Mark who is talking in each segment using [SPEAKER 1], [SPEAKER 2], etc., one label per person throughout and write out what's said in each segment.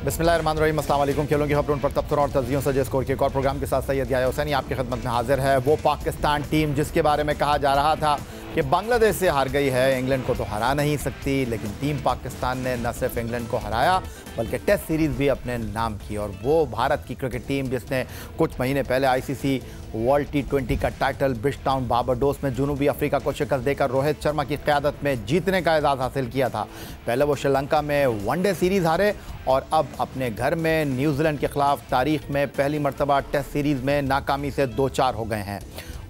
[SPEAKER 1] बिस्मिल्लाहिर्रहमानिर्रहीम, अस्सलाम वालेकुम। खेलों की खबरों पर तबसरा और तज्जियों से जिस स्कोर के एक और प्रोग्राम के साथ सैयद याया हुसैनी आपकी खिदमत में हाजिर है। वो पाकिस्तान टीम जिसके बारे में कहा जा रहा था कि बांग्लादेश से हार गई है, इंग्लैंड को तो हरा नहीं सकती, लेकिन टीम पाकिस्तान ने न सिर्फ इंग्लैंड को हराया बल्कि टेस्ट सीरीज़ भी अपने नाम की। और वो भारत की क्रिकेट टीम जिसने कुछ महीने पहले आईसीसी वर्ल्ड T20 का टाइटल ब्रिजटाउन बारबाडोस में जनूबी अफ्रीका को शिकस्त देकर रोहित शर्मा की क़यादत में जीतने का एजाज़ हासिल किया था। पहले वो श्रीलंका में वनडे सीरीज़ हारे और अब अपने घर में न्यूजीलैंड के ख़िलाफ़ तारीख़ में पहली मरतबा टेस्ट सीरीज़ में नाकामी से 2-4 हो गए हैं।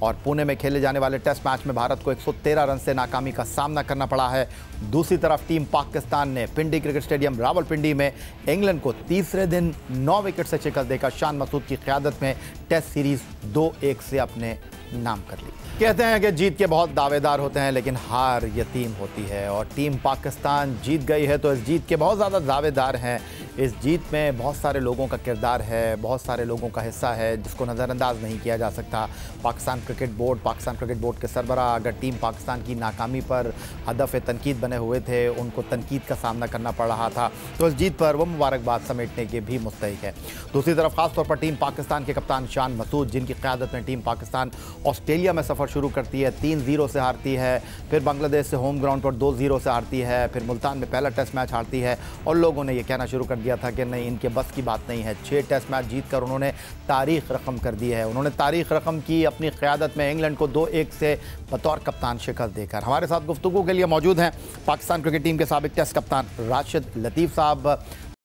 [SPEAKER 1] और पुणे में खेले जाने वाले टेस्ट मैच में भारत को 113 रन से नाकामी का सामना करना पड़ा है। दूसरी तरफ टीम पाकिस्तान ने पिंडी क्रिकेट स्टेडियम रावलपिंडी में इंग्लैंड को तीसरे दिन 9 विकेट से शिकस्त देकर शान मसूद की क़यादत में टेस्ट सीरीज़ 2-1 से अपने नाम कर ली। कहते हैं कि जीत के बहुत दावेदार होते हैं लेकिन हार यतीम होती है, और टीम पाकिस्तान जीत गई है तो इस जीत के बहुत ज़्यादा दावेदार हैं। इस जीत में बहुत सारे लोगों का किरदार है, बहुत सारे लोगों का हिस्सा है जिसको नज़रअंदाज नहीं किया जा सकता। पाकिस्तान क्रिकेट बोर्ड के सरबराह अगर टीम पाकिस्तान की नाकामी पर हदफ तनकीद बने हुए थे, उनको तनकीद का सामना करना पड़ रहा था, तो इस जीत पर वो मुबारकबाद समेटने के भी मुस्तहिक है। दूसरी तरफ ख़ासतौर पर टीम पाकिस्तान के कप्तान शान मसूद, जिनकी क़यादत में टीम पाकिस्तान ऑस्ट्रेलिया में सफ़र शुरू करती है, 3-0 से हारती है, फिर बांग्लादेश से होम ग्राउंड पर 2-0 से हारती है, फिर मुल्तान में पहला टेस्ट मैच हारती है, और लोगों ने यह कहना शुरू कर दिया था कि नहीं, इनके बस की बात नहीं है। 6 टेस्ट मैच जीतकर उन्होंने तारीख़ रकम कर दी है। उन्होंने तारीख़ रकम की अपनी क़यादत में इंग्लैंड को 2-1 से बतौर कप्तान शिकस्त देकर। हमारे साथ गुफ्तगू के लिए मौजूद हैं पाकिस्तान क्रिकेट टीम के साबिक़ टेस्ट कप्तान राशिद लतीफ़ साहब,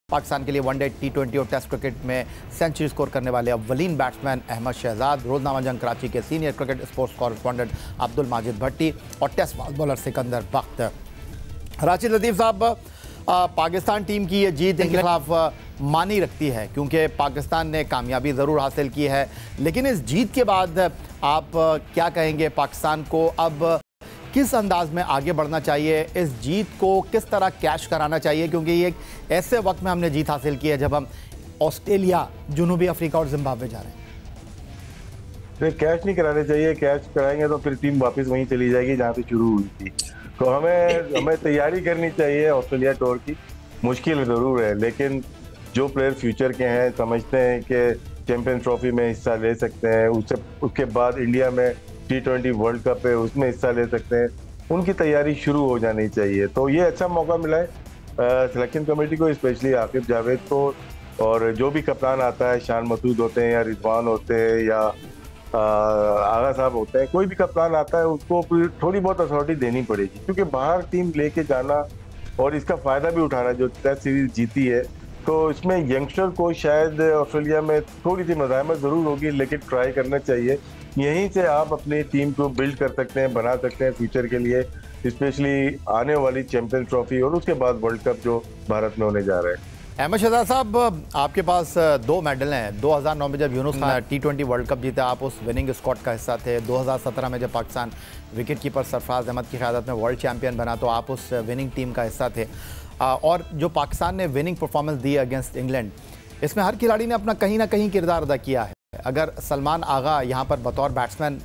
[SPEAKER 1] पाकिस्तान के लिए वनडे T20 और टेस्ट क्रिकेट में सेंचुरी स्कोर करने वाले अव्वलीन बैट्समैन अहमद शहजाद, रोज़नामा जंग कराची के senior cricket sports correspondent Abdul Majid Bhatti और test fast bowler Sikandar Bakht. Rashid Latif साहब, पाकिस्तान टीम की ये जीत इनके खिलाफ मानी रखती है क्योंकि पाकिस्तान ने कामयाबी ज़रूर हासिल की है, लेकिन इस जीत के बाद आप क्या कहेंगे पाकिस्तान को अब किस अंदाज में आगे बढ़ना चाहिए, इस जीत को किस तरह कैश कराना चाहिए, क्योंकि ये एक ऐसे वक्त में हमने जीत हासिल की है जब हम ऑस्ट्रेलिया, जनूबी अफ्रीका और जिम्बाब्वे जा रहे हैं।
[SPEAKER 2] कैश नहीं कराने चाहिए, कैश कराएंगे तो फिर टीम वापस वहीं चली जाएगी जहाँ से शुरू हुई थी। तो हमें तैयारी करनी चाहिए ऑस्ट्रेलिया टूर की। मुश्किल ज़रूर है, लेकिन जो प्लेयर फ्यूचर के हैं, समझते हैं कि चैंपियंस ट्रॉफी में हिस्सा ले सकते हैं, उसके बाद इंडिया में T20 वर्ल्ड कप है उसमें हिस्सा ले सकते हैं, उनकी तैयारी शुरू हो जानी चाहिए। तो ये अच्छा मौका मिला है सिलेक्शन कमेटी को, स्पेशली आकिब जावेद को, और जो भी कप्तान आता है, शान मसूद होते हैं या रिजवान होते हैं या आगा साहब होते हैं, कोई भी कप्तान आता है उसको थोड़ी बहुत अथॉरिटी देनी पड़ेगी, क्योंकि बाहर टीम लेके जाना और इसका फ़ायदा भी उठाना, जो टेस्ट सीरीज जीती है, तो इसमें यंगस्टर को शायद ऑस्ट्रेलिया में थोड़ी सी मज़ाहमत ज़रूर होगी, लेकिन ट्राई करना चाहिए। यहीं से आप अपनी टीम को बिल्ड कर सकते हैं, बना सकते हैं फ्यूचर के लिए, स्पेशली आने वाली चैंपियंस ट्रॉफी और उसके बाद वर्ल्ड कप जो भारत में होने जा रहा है।
[SPEAKER 1] अहमद शहजाद साहब, आपके पास 2 मेडल हैं। 2009 में जब Yunus Khan T20 world cup जीता, आप उस विनिंग स्क्वाड का हिस्सा थे। 2017 में जब पाकिस्तान विकेट कीपर सरफराज अहमद की क़यादत में वर्ल्ड चैंपियन बना, तो आप उस विनिंग टीम का हिस्सा थे। और जो पाकिस्तान ने विनिंग परफॉर्मेंस दी अगेंस्ट इंग्लैंड, इसमें हर खिलाड़ी ने अपना कहीं ना कहीं किरदार अदा किया है। अगर सलमान आगा यहाँ पर बतौर बैट्समैन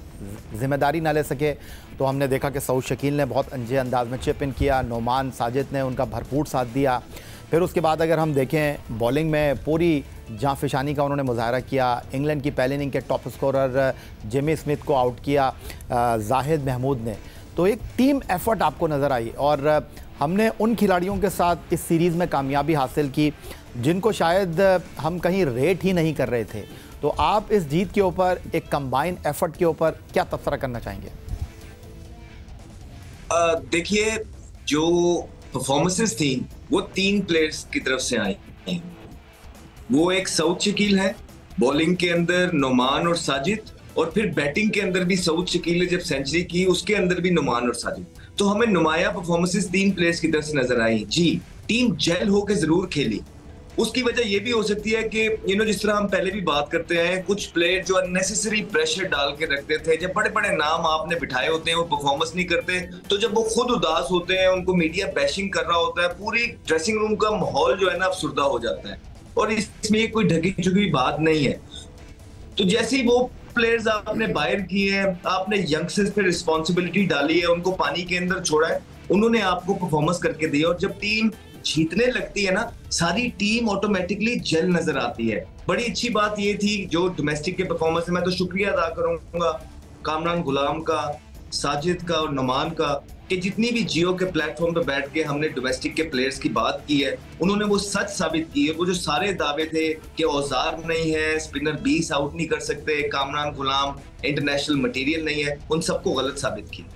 [SPEAKER 1] जिम्मेदारी ना ले सके, तो हमने देखा कि सऊद शकील ने बहुत अच्छे अंदाज में चिप इन किया, नोमान साजिद ने उनका भरपूर साथ दिया। फिर उसके बाद अगर हम देखें बॉलिंग में पूरी जांफिशानी का उन्होंने मुजाहरा किया। इंग्लैंड की पहली इनिंग के टॉप स्कोरर जेमी स्मिथ को आउट किया जाहिद महमूद ने। तो एक टीम एफर्ट आपको नज़र आई, और हमने उन खिलाड़ियों के साथ इस सीरीज़ में कामयाबी हासिल की जिनको शायद हम कहीं रेट ही नहीं कर रहे थे। तो आप इस जीत के ऊपर, एक कंबाइन एफर्ट के ऊपर क्या तबसरा करना चाहेंगे?
[SPEAKER 3] देखिए, जो परफॉर्मेंसेस थी वो 3 प्लेयर्स की तरफ से आई। वो एक सऊद शकील है, बॉलिंग के अंदर नोमान और साजिद, और फिर बैटिंग के अंदर भी सऊद शकील ने जब सेंचुरी की उसके अंदर भी नोमान और साजिद। तो हमें नुमाया परफॉर्मेंसेस 3 प्लेयर्स की तरफ से नजर आई। जी, टीम जेल होकर जरूर खेली। उसकी वजह यह भी हो सकती है कि जिस तरह हम पहले भी बात करते हैं, कुछ प्लेयर जो अननेसेसरी प्रेशर डाल के रखते थे, जब बड़े बड़े नाम आपने बिठाए होते हैं वो परफॉर्मेंस नहीं करते, तो जब वो खुद उदास होते हैं, उनको मीडिया बैशिंग कर रहा होता है, पूरी ड्रेसिंग रूम का माहौल जो है ना अफसुर्दा हो जाता है, और इसमें कोई ढकी चुकी बात नहीं है। तो जैसे ही वो प्लेयर्स आपने बाहर किए हैं, आपने यंगस्टर्स पे रिस्पॉन्सिबिलिटी डाली है, उनको पानी के अंदर छोड़ा है, उन्होंने आपको परफॉर्मेंस करके दी। और जब टीम जीतने लगती है ना, सारी टीम ऑटोमेटिकली जल नजर आती है। बड़ी अच्छी बात ये थी जो डोमेस्टिक के परफॉर्मेंस है, मैं तो शुक्रिया अदा करूंगा कामरान गुलाम का, साजिद का और नुमान का, कि जितनी भी जियो के प्लेटफॉर्म पे बैठ के हमने डोमेस्टिक के प्लेयर्स की बात की है, उन्होंने वो सच साबित की है। वो जो सारे दावे थे कि औजार नहीं है, स्पिनर 20 आउट नहीं कर सकते, कामरान गुलाम इंटरनेशनल मटेरियल नहीं है, उन सबको गलत साबित किया।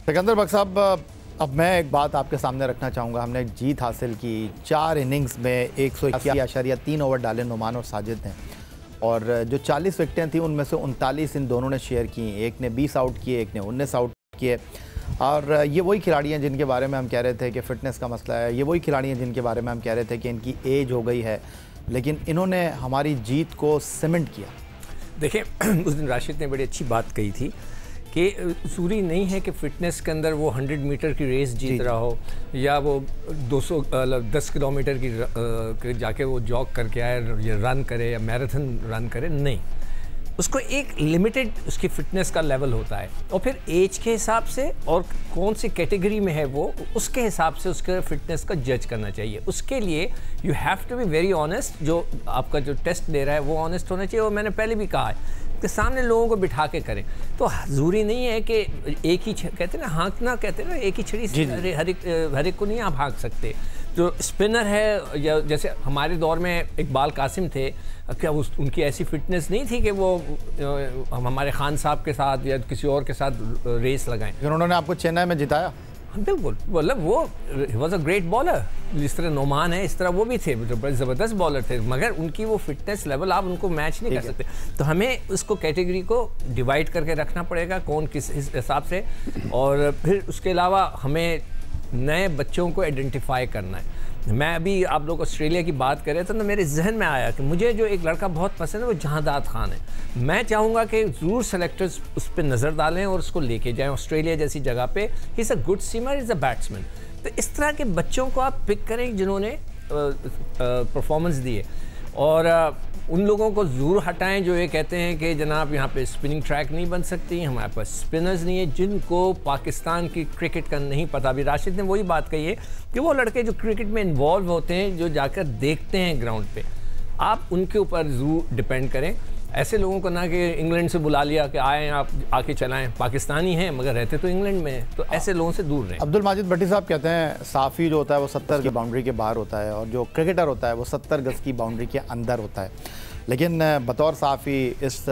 [SPEAKER 1] सिकंदर बख्श साहब, अब मैं एक बात आपके सामने रखना चाहूँगा। हमने जीत हासिल की 4 इनिंग्स में 181.3 ओवर डाले नुमान और साजिद ने, और जो 40 विकेटें थी उनमें से 39 इन दोनों ने शेयर की। एक ने 20 आउट किए, एक ने 19 आउट किए। और ये वही खिलाड़ी हैं जिनके बारे में हम कह रहे थे कि फ़िटनेस का मसला है, ये वही खिलाड़ी हैं जिनके बारे में हम कह रहे थे कि इनकी एज हो गई है, लेकिन इन्होंने हमारी जीत को सीमेंट किया।
[SPEAKER 4] देखिए, उस दिन राशिद ने बड़ी अच्छी बात कही थी कि ज़रूरी नहीं है कि फ़िटनेस के अंदर वो 100 मीटर की रेस जीत रहा हो, या वो 10 किलोमीटर की जाके वो जॉग करके आए या रन करे या मैराथन रन करे। नहीं, उसको एक लिमिटेड उसकी फ़िटनेस का लेवल होता है, और फिर एज के हिसाब से और कौन सी कैटेगरी में है वो, उसके हिसाब से उसके फ़िटनेस का जज करना चाहिए। उसके लिए you have to be very honest. जो आपका जो टेस्ट दे रहा है वो ऑनेस्ट होना चाहिए, और मैंने पहले भी कहा है कि सामने लोगों को बिठा के करें। तो ज़रूरी नहीं है कि एक ही कहते हैं ना, हाँकना कहते हैं ना, एक ही छड़ी से हर एक को नहीं आप हाँक सकते। जो स्पिनर है, या जैसे हमारे दौर में इकबाल कासिम थे, क्या उनकी ऐसी फिटनेस नहीं थी कि वो हमारे खान साहब के साथ या किसी और के साथ रेस लगाएं?
[SPEAKER 1] उन्होंने आपको चेन्नई में जिताया।
[SPEAKER 4] बिल्कुल, मतलब वो वॉज अ ग्रेट बॉलर। जिस तरह नोमान है इस तरह वो भी थे, जो बड़े ज़बरदस्त बॉलर थे, मगर उनकी वो फिटनेस लेवल आप उनको मैच नहीं कर सकते। तो हमें उसको कैटेगरी को डिवाइड करके रखना पड़ेगा, कौन किस हिसाब से, और फिर उसके अलावा हमें नए बच्चों को आइडेंटिफाई करना है। मैं अभी आप लोग ऑस्ट्रेलिया की बात कर रहे थे तो मेरे जहन में आया कि मुझे जो एक लड़का बहुत पसंद है वो जहांदाद खान है। मैं चाहूँगा कि ज़रूर सेलेक्टर्स उस पर नज़र डालें और उसको लेके जाएं ऑस्ट्रेलिया जैसी जगह पे। He is a good swimmer, is a batsman. तो इस तरह के बच्चों को आप पिक करें जिन्होंने परफॉर्मेंस दी है, और उन लोगों को ज़रूर हटाएं जो ये कहते हैं कि जनाब यहाँ पे स्पिनिंग ट्रैक नहीं बन सकती, हमारे पास स्पिनर्स नहीं है, जिनको पाकिस्तान की क्रिकेट का नहीं पता। अभी राशिद ने वही बात कही है कि वो लड़के जो क्रिकेट में इन्वॉल्व होते हैं, जो जाकर देखते हैं ग्राउंड पे, आप उनके ऊपर ज़रूर डिपेंड करें। ऐसे लोगों को ना कि इंग्लैंड से बुला लिया कि आए आप आके चलाएं, पाकिस्तानी हैं मगर रहते तो इंग्लैंड में हैं, तो ऐसे लोगों से दूर रहें।
[SPEAKER 1] अब्दुल माजिद भट्टी साहब कहते हैं साफ़ी जो होता है वो 70 की बाउंड्री के बाहर होता है, और जो क्रिकेटर होता है वो 70 गज़ की बाउंड्री के अंदर होता है। लेकिन बतौर साफ़ी इस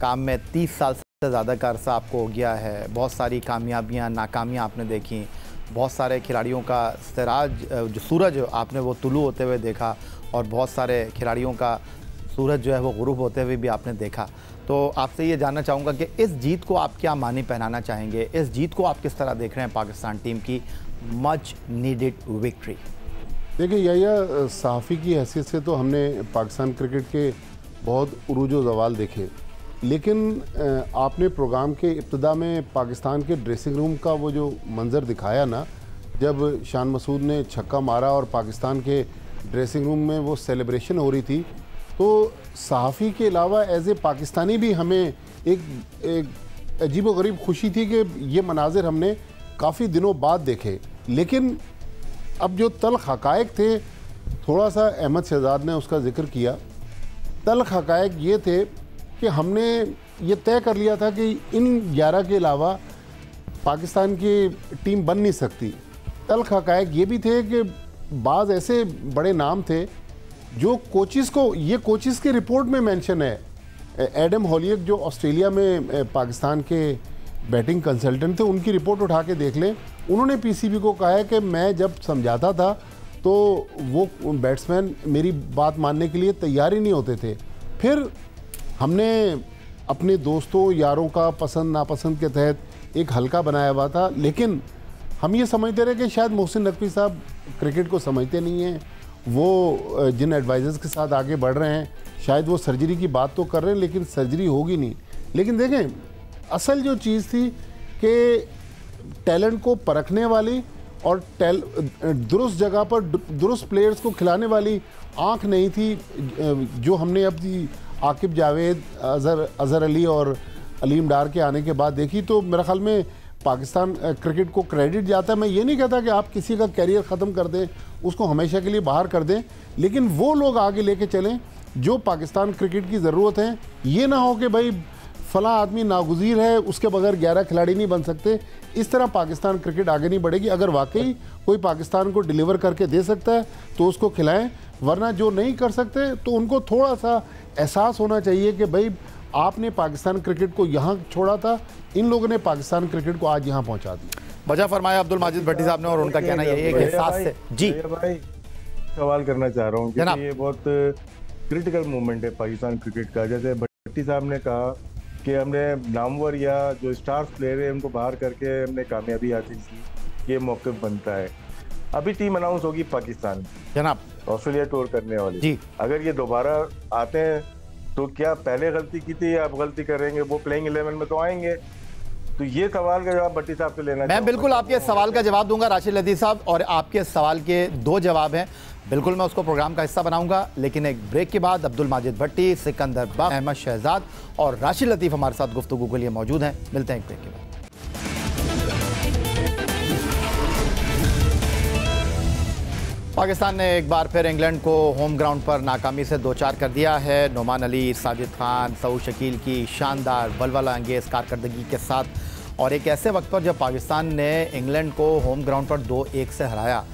[SPEAKER 1] काम में 30 साल से ज़्यादा का अरसा आपको हो गया है, बहुत सारी कामयाबियाँ नाकामियाँ आपने देखी, बहुत सारे खिलाड़ियों का सिराज जो सूरज आपने वो तुलू होते हुए देखा, और बहुत सारे खिलाड़ियों का सूरज जो है वो गुरूब होते हुए भी आपने देखा। तो आपसे ये जानना चाहूँगा कि इस जीत को आप क्या मानी पहनाना चाहेंगे, इस जीत को आप किस तरह देख रहे हैं पाकिस्तान टीम की मच नीडेड विक्ट्री?
[SPEAKER 5] देखिए, यह सहाफ़ी की हैसियत से तो हमने पाकिस्तान क्रिकेट के बहुत उरूज व ज़वाल देखे, लेकिन आपने प्रोग्राम के इब्तिदा में पाकिस्तान के ड्रेसिंग रूम का वो जो मंज़र दिखाया ना, जब शान मसूद ने छक्का मारा और पाकिस्तान के ड्रेसिंग रूम में वो सेलिब्रेशन हो रही थी, तो सहाफ़ी के अलावा एज ए पाकिस्तानी भी हमें एक अजीब-व-गरीब खुशी थी कि ये मनाजिर हमने काफ़ी दिनों बाद देखे। लेकिन अब जो तल्ख़ हक़ाइक़ थे, थोड़ा सा अहमद शहजाद ने उसका ज़िक्र किया। तल्ख़ हक़ाइक़ ये थे कि हमने ये तय कर लिया था कि इन 11 के अलावा पाकिस्तान की टीम बन नहीं सकती। तल्ख़ हक़ाइक़ ये भी थे कि बाज़ ऐसे बड़े नाम थे जो कोचिज़ को, ये कोचिज़ की रिपोर्ट में मेंशन है। एडम हॉलियक जो ऑस्ट्रेलिया में पाकिस्तान के बैटिंग कंसल्टेंट थे, उनकी रिपोर्ट उठा के देख लें। उन्होंने पीसीबी को कहा है कि मैं जब समझाता था तो वो बैट्समैन मेरी बात मानने के लिए तैयार ही नहीं होते थे। फिर हमने अपने दोस्तों यारों का पसंद नापसंद के तहत एक हल्का बनाया हुआ था, लेकिन हम ये समझते रहे कि शायद मोहसिन नकवी साहब क्रिकेट को समझते नहीं हैं। वो जिन एडवाइज़र्स के साथ आगे बढ़ रहे हैं, शायद वो सर्जरी की बात तो कर रहे हैं लेकिन सर्जरी होगी नहीं। लेकिन देखें, असल जो चीज़ थी कि टैलेंट को परखने वाली और दुरुस्त जगह पर दुरुस्त प्लेयर्स को खिलाने वाली आंख नहीं थी जो हमने अब आकिब जावेद, अज़हर अली और अलीम डार के आने के बाद देखी। तो मेरे ख्याल में पाकिस्तान क्रिकेट को क्रेडिट जाता है। मैं ये नहीं कहता कि आप किसी का कैरियर ख़त्म कर दें, उसको हमेशा के लिए बाहर कर दें, लेकिन वो लोग आगे लेके चलें जो पाकिस्तान क्रिकेट की ज़रूरत है। ये ना हो कि भाई फला आदमी नागुज़ीर है, उसके बगैर 11 खिलाड़ी नहीं बन सकते। इस तरह पाकिस्तान क्रिकेट आगे नहीं बढ़ेगी। अगर वाकई कोई पाकिस्तान को डिलीवर करके दे सकता है तो उसको खिलाएं, वरना जो नहीं कर सकते तो उनको थोड़ा सा एहसास होना चाहिए कि भाई आपने पाकिस्तान क्रिकेट को यहाँ छोड़ा था, इन लोगों ने पाकिस्तान क्रिकेट को आज यहाँ पहुँचा दिया।
[SPEAKER 1] वजह फरमाया अब्दुल माजिद भट्टी साहब ने, और उनका कहना यही है कि एहसास से। जी
[SPEAKER 2] भाई, सवाल करना चाह रहा हूँ
[SPEAKER 1] जनाब।
[SPEAKER 2] क्योंकि ये बहुत क्रिटिकल मोमेंट है पाकिस्तान क्रिकेट का। जैसे भट्टी साहब ने कहा कि हमने नामवर या जो स्टार्स प्लेयर है उनको बाहर करके हमने कामयाबी हासिल की, ये मौक़िफ़ बनता है। अभी टीम अनाउंस होगी पाकिस्तान
[SPEAKER 1] जनाब,
[SPEAKER 2] ऑस्ट्रेलिया टूर करने वाली
[SPEAKER 1] जी।
[SPEAKER 2] अगर ये दोबारा आते हैं तो क्या पहले गलती की थी या अब गलती करेंगे? वो प्लेइंग 11 में तो आएंगे। तो ये सवाल का जवाब भट्टी साहब से लेना
[SPEAKER 1] मैं बिल्कुल आपके सवाल का जवाब दूंगा राशिद लतीफ़ साहब, और आपके सवाल के 2 जवाब हैं। बिल्कुल मैं उसको प्रोग्राम का हिस्सा बनाऊंगा, लेकिन एक ब्रेक के बाद अब्दुल माजिद भट्टी, सिकंदर बख्श, अहमद शहजाद और राशिद लतीफ़ हमारे साथ गुफ्तगू के लिए मौजूद हैं। मिलते हैं एक ब्रेक के बाद। पाकिस्तान ने एक बार फिर इंग्लैंड को होम ग्राउंड पर नाकामी से 2-4 कर दिया है। नोमान अली, साजिद खान, सऊद शकील की शानदार वलवला अंगेज़ कारकर्दगी के साथ, और एक ऐसे वक्त पर जब पाकिस्तान ने इंग्लैंड को होम ग्राउंड पर 2-1 से हराया।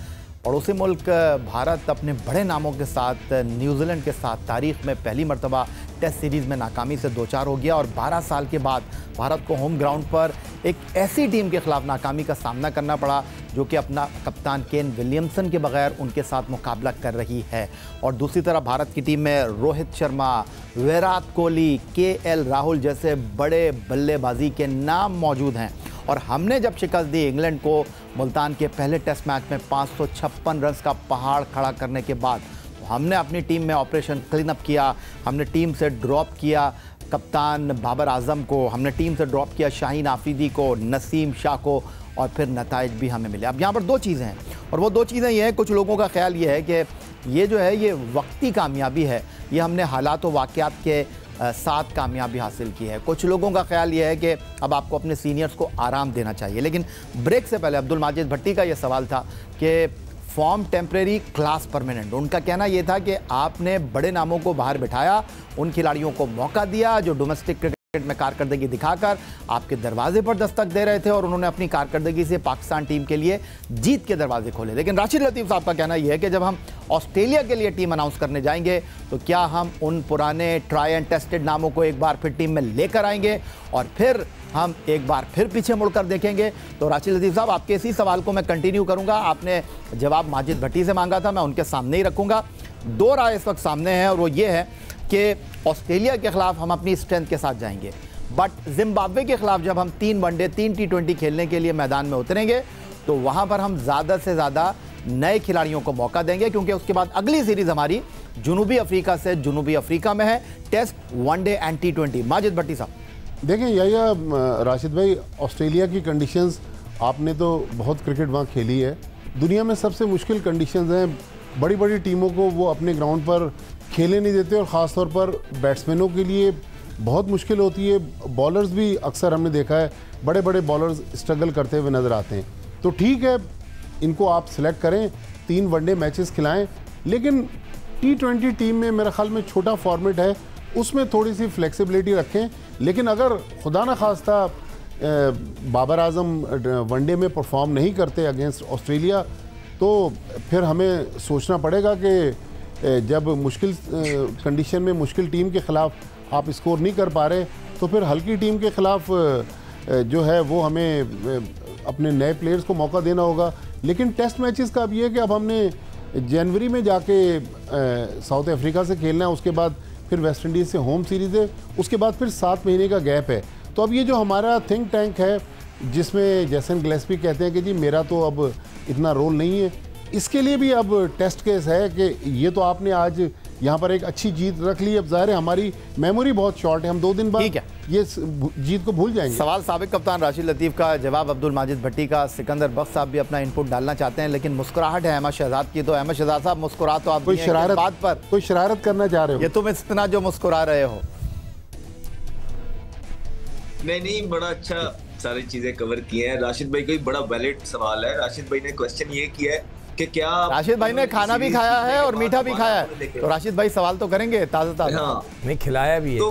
[SPEAKER 1] पड़ोसी मुल्क भारत अपने बड़े नामों के साथ न्यूजीलैंड के साथ तारीख में पहली मरतबा टेस्ट सीरीज़ में नाकामी से 2-4 हो गया, और 12 साल के बाद भारत को होम ग्राउंड पर एक ऐसी टीम के खिलाफ नाकामी का सामना करना पड़ा जो कि अपना कप्तान केन विलियमसन के बगैर उनके साथ मुकाबला कर रही है। और दूसरी तरफ भारत की टीम में रोहित शर्मा, विराट कोहली, KL राहुल जैसे बड़े बल्लेबाजी के नाम मौजूद हैं। और हमने जब शिकस्त दी इंग्लैंड को मुल्तान के पहले टेस्ट मैच में 556 रन का पहाड़ खड़ा करने के बाद, तो हमने अपनी टीम में ऑपरेशन क्लीन अप किया। हमने टीम से ड्रॉप किया कप्तान बाबर आजम को, हमने टीम से ड्रॉप किया शाहीन आफरीदी को, नसीम शाह को, और फिर नताइज भी हमें मिले। अब यहाँ पर 2 चीज़ें हैं, और वो 2 चीज़ें ये हैं, कुछ लोगों का ख्याल ये है कि ये जो है ये वक्ती कामयाबी है, ये हमने हालात व वाक़यात के साथ कामयाबी हासिल की है। कुछ लोगों का ख्याल ये है कि अब आपको अपने सीनियर्स को आराम देना चाहिए। लेकिन ब्रेक से पहले अब्दुल माजिद भट्टी का ये सवाल था कि फॉर्म टेम्परेरी, क्लास परमानेंट। उनका कहना यह था कि आपने बड़े नामों को बाहर बिठाया, उन खिलाड़ियों को मौका दिया जो डोमेस्टिक क्रिकेट में कारकर्दगी दिखाकर आपके दरवाजे पर दस्तक दे रहे थे, और उन्होंने अपनी कारकर्दगी से पाकिस्तान टीम के लिए जीत के दरवाजे खोले। लेकिन राशिद लतीफ़ साहब का कहना यह है कि जब हम ऑस्ट्रेलिया के लिए टीम अनाउंस करने जाएंगे तो क्या हम उन पुराने ट्राई एंड टेस्टेड नामों को एक बार फिर टीम में लेकर आएंगे और फिर हम एक बार फिर पीछे मुड़कर देखेंगे? तो राशिद लतीफ़ साहब, आपके इसी सवाल को मैं कंटिन्यू करूंगा। आपने जवाब माजिद भट्टी से मांगा था, मैं उनके सामने ही रखूंगा। 2 राय इस वक्त सामने हैं, और वो ये है कि ऑस्ट्रेलिया के खिलाफ हम अपनी स्ट्रेंथ के साथ जाएंगे, बट जिम्बाब्वे के खिलाफ जब हम 3 वनडे 3 T20 खेलने के लिए मैदान में उतरेंगे तो वहां पर हम ज़्यादा से ज़्यादा नए खिलाड़ियों को मौका देंगे, क्योंकि उसके बाद अगली सीरीज़ हमारी जनूबी अफ्रीका से जनूबी अफ्रीका में है, test, one day and T20। Majid Bhatti साहब
[SPEAKER 5] देखें, यह राशिद भाई, ऑस्ट्रेलिया की कंडीशंस आपने तो बहुत क्रिकेट वहाँ खेली है, दुनिया में सबसे मुश्किल कंडीशंस हैं। बड़ी बड़ी टीमों को वो अपने ग्राउंड पर खेलने नहीं देते, और ख़ास तौर पर बैट्समैनों के लिए बहुत मुश्किल होती है। बॉलर्स भी अक्सर हमने देखा है, बड़े बड़े बॉलर्स स्ट्रगल करते हुए नज़र आते हैं। तो ठीक है, इनको आप सिलेक्ट करें, 3 वनडे मैचेस खिलाएं, लेकिन T20 टीम में मेरे ख्याल में छोटा फॉर्मेट है, उसमें थोड़ी सी फ्लेक्सिबिलिटी रखें। लेकिन अगर खुदा न खास्ता बाबर आजम वनडे में परफॉर्म नहीं करते अगेंस्ट ऑस्ट्रेलिया, तो फिर हमें सोचना पड़ेगा कि जब मुश्किल कंडीशन में मुश्किल टीम के ख़िलाफ़ आप स्कोर नहीं कर पा रहे, तो फिर हल्की टीम के ख़िलाफ़ जो है वो हमें अपने नए प्लेयर्स को मौका देना होगा। लेकिन टेस्ट मैचेस का अब ये है कि अब हमने जनवरी में जाके साउथ अफ्रीका से खेलना है, उसके बाद फिर वेस्ट इंडीज़ से होम सीरीज़ है, उसके बाद फिर 7 महीने का गैप है। तो अब ये जो हमारा थिंक टैंक है, जिसमें जैसन गिलेस्पी कहते हैं कि जी मेरा तो अब इतना रोल नहीं है, इसके लिए भी अब टेस्ट केस है कि ये तो आपने आज यहाँ पर एक अच्छी जीत रख ली, अब ज़ाहिर है हमारी मेमोरी बहुत शॉर्ट है, हम 2 दिन बाद ये जीत को भूल जाएंगे।
[SPEAKER 1] सवाल साबिक कप्तान राशिद लतीफ़ का, जवाब अब्दुल माजिद भट्टी का। सिकंदर बख्श साहब भी अपना इनपुट डालना चाहते हैं, लेकिन मुस्कुराहट है अहमद शहजाद की। तो अहमद शहजाद साहब, मुस्कुरा तो आप
[SPEAKER 5] कोई शरारत बात पर कोई शरारत करना चाह रहे हो?
[SPEAKER 1] ये तुम इतना जो मुस्कुरा रहे हो।
[SPEAKER 3] नहीं, बड़ा अच्छा सारी चीजें कवर की हैं। राशिद भाई का भी बड़ा वैलिड सवाल है। राशिद भाई ने क्वेश्चन ये किया है कि क्या
[SPEAKER 1] राशिद भाई ने खाना भी खाया है और मीठा भी खाया है, तो राशिद भाई सवाल तो करेंगे ताज़ा।
[SPEAKER 3] हाँ,
[SPEAKER 4] नहीं खिलाया भी है।
[SPEAKER 3] तो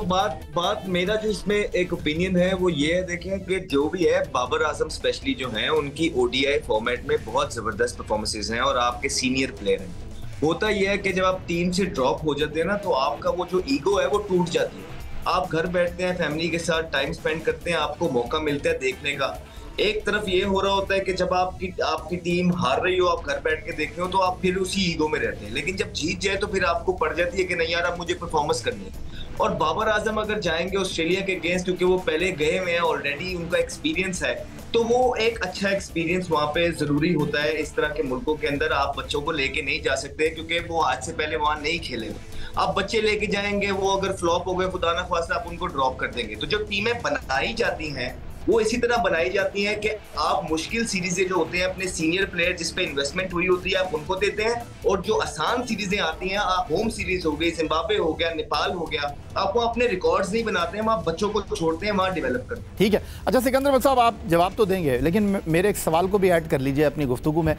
[SPEAKER 3] बात मेरा जो इसमें एक ओपिनियन है वो ये है, देखें कि जो भी है बाबर आजम स्पेशली जो हैं उनकी ओडीआई फॉर्मेट में बहुत जबरदस्त परफॉर्मेंसेज हैं और आपके सीनियर प्लेयर हैं। होता यह है कि जब आप टीम से ड्रॉप हो जाते हैं ना, तो आपका वो जो ईगो है वो टूट जाती है। आप घर बैठते हैं, फैमिली के साथ टाइम स्पेंड करते हैं, आपको मौका मिलता है देखने का। एक तरफ ये हो रहा होता है कि जब आपकी टीम हार रही हो, आप घर बैठ के देख रहे हो, तो आप फिर उसी ईगो में रहते हैं। लेकिन जब जीत जाए तो फिर आपको पड़ जाती है कि नहीं यार अब मुझे परफॉर्मेंस करनी है। और बाबर आजम अगर जाएंगे ऑस्ट्रेलिया के अगेंस्ट, क्योंकि वो पहले गए हुए हैं ऑलरेडी, उनका एक्सपीरियंस है, तो वो एक अच्छा एक्सपीरियंस वहां पे जरूरी होता है। इस तरह के मुल्कों के अंदर आप बच्चों को लेके नहीं जा सकते, क्योंकि वो आज से पहले वहां नहीं खेले। आप बच्चे लेके जाएंगे, वो अगर फ्लॉप हो गए खुदा ना खास्ता, आप उनको ड्रॉप कर देंगे। तो जब टीमें बनाई जाती हैं वो इसी तरह बनाई जाती हैं कि आप मुश्किल सीरीजें जो होते हैं अपने सीनियर प्लेयर जिस पे इन्वेस्टमेंट हुई होती है आप उनको देते हैं, और जो आसान सीरीजें आती हैं, आप होम सीरीज हो गई, जिम्बाब्वे हो गया, नेपाल हो गया, आप वहाँ अपने रिकॉर्ड्स नहीं बनाते हैं, वहाँ बच्चों को छोड़ते हैं, वहाँ डेवलप करते हैं।
[SPEAKER 1] ठीक है, अच्छा सिकंदर साहब आप जवाब तो देंगे, लेकिन मेरे एक सवाल को भी ऐड कर लीजिए अपनी गुफ्तगू में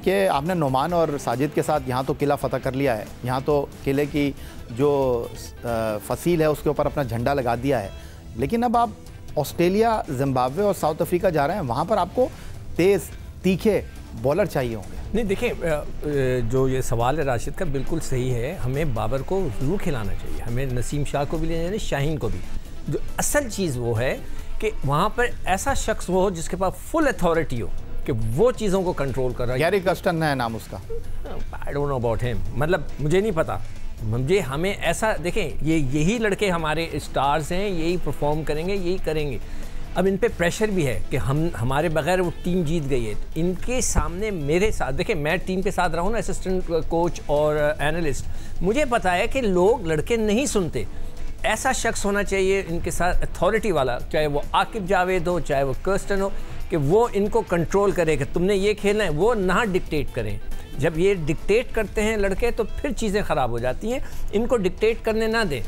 [SPEAKER 1] कि आपने नोमान और साजिद के साथ यहाँ तो किला फतह कर लिया है, यहाँ तो किले की जो फसील है उसके ऊपर अपना झंडा लगा दिया है, लेकिन अब आप ऑस्ट्रेलिया, जिम्बाब्वे और साउथ अफ्रीका जा रहे हैं, वहाँ पर आपको तेज़ तीखे बॉलर चाहिए होंगे।
[SPEAKER 4] नहीं देखिए, जो ये सवाल है राशिद का बिल्कुल सही है। हमें बाबर को ज़रूर खिलाना चाहिए, हमें नसीम शाह को भी लेना चाहिए, शाहीन को भी। जो असल चीज़ वो है कि वहाँ पर ऐसा शख्स वो हो जिसके पास फुल अथॉरिटी हो कि वो चीज़ों को कंट्रोल कर रहा है।
[SPEAKER 1] गैरी कर्स्टन है नाम उसका।
[SPEAKER 4] I don't know about him, मतलब मुझे नहीं पता। हमें ऐसा देखें, यही लड़के हमारे स्टार्स हैं, यही परफॉर्म करेंगे, यही करेंगे। अब इन पे प्रेशर भी है कि हमारे बगैर वो टीम जीत गई है। इनके सामने मेरे साथ देखें, मैं टीम के साथ रहा हूँ ना, असिस्टेंट कोच और एनालिस्ट, मुझे पता है कि लोग लड़के नहीं सुनते। ऐसा शख्स होना चाहिए इनके साथ अथॉरिटी वाला, चाहे वो आकिब जावेद हो, चाहे वो कर्स्टन हो, कि वो इनको कंट्रोल करे कि तुमने ये खेलना है, वो ना डिक्टेट करें। जब ये डिक्टेट करते हैं लड़के तो फिर चीज़ें ख़राब हो जाती हैं। इनको डिक्टेट करने ना दें,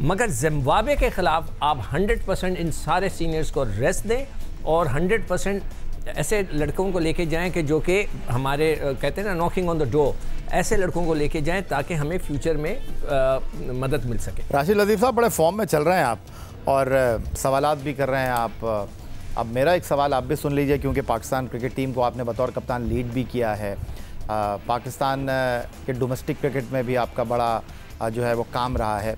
[SPEAKER 4] मगर जिम्बाब्वे के ख़िलाफ़ आप 100% इन सारे सीनियर्स को रेस्ट दें और 100% ऐसे लड़कों को लेके जाएं कि जो कि हमारे कहते हैं ना नॉकिंग ऑन द डोर, ऐसे लड़कों को लेके जाएं ताकि हमें फ्यूचर में मदद मिल सके।
[SPEAKER 1] राशिद लतीफ़ साहब बड़े फॉर्म में चल रहे हैं आप और सवालात भी कर रहे हैं आप। अब मेरा एक सवाल आप भी सुन लीजिए, क्योंकि पाकिस्तान क्रिकेट टीम को आपने बतौर कप्तान लीड भी किया है। पाकिस्तान के डोमेस्टिक क्रिकेट में भी आपका बड़ा जो है वो काम रहा है।